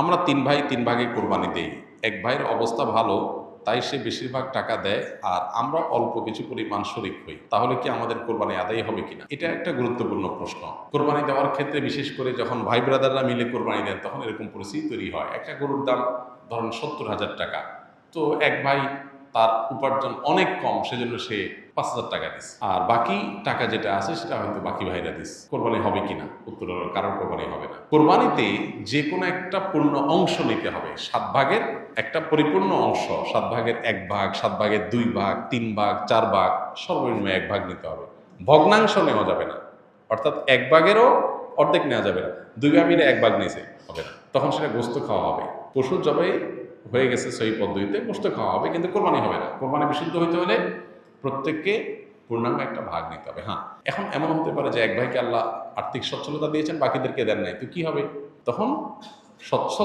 আমরা তিন ভাই তিন ভাগে কোরবানি দেই। এক ভাইয়ের অবস্থা ভালো, তাই সে বেশিরভাগ টাকা দেয়, আর আমরা অল্প কিছু পরিমাণ শরিক হই। তাহলে কি আমাদের কোরবানি আদায় হবে কিনা? এটা একটা গুরুত্বপূর্ণ প্রশ্ন। কোরবানি দেওয়ার ক্ষেত্রে বিশেষ করে যখন ভাই ব্রাদাররা মিলে কোরবানি দেন, তখন এরকম পরিস্থিতি তৈরি হয়। একটা গরুর দাম ধরুন 70,000 টাকা। তো এক ভাই, তার উপার্জন অনেক কম, সেজন্য সে 5,000 টাকা দিস, আর বাকি টাকা যেটা আছে সেটা হয়তো বাকি ভাইরা দিস। কোরবানি হবে কিনা? উত্তর হলো কারোর কোরবানি হবে না। কোরবানিতে যে কোনো একটা পূর্ণ অংশ নিতে হবে, 7 ভাগের একটা পরিপূর্ণ অংশ। 7 ভাগের 1 ভাগ, 7 ভাগের 2 ভাগ, 3 ভাগ, 4 ভাগ, সর্বনিম্ন 1 ভাগ নিতে হবে। ভগ্নাংশ নেওয়া যাবে না, অর্থাৎ 1 ভাগেরও অর্ধেক নেওয়া যাবে না। 2 ভাগ মিলে 1 ভাগ নিয়েছে, হবে না। তখন সেটা গোস্ত খাওয়া হবে। পশু জবাই হয়ে গেছে সহি পদ্ধতিতে, গোস্ত খাওয়া হবে, কিন্তু কোরবানি হবে না। কোরবানি বিশুদ্ধ হইতে হলে প্রত্যেককে পূর্ণাঙ্গ একটা ভাগ নিতে হবে। হ্যাঁ, এখন এমন হতে পারে যে এক ভাইকে আল্লাহ আর্থিক সচ্ছলতা দিয়েছেন, বাকিদেরকে দেন নাই, তো কি হবে? তখন সচ্ছল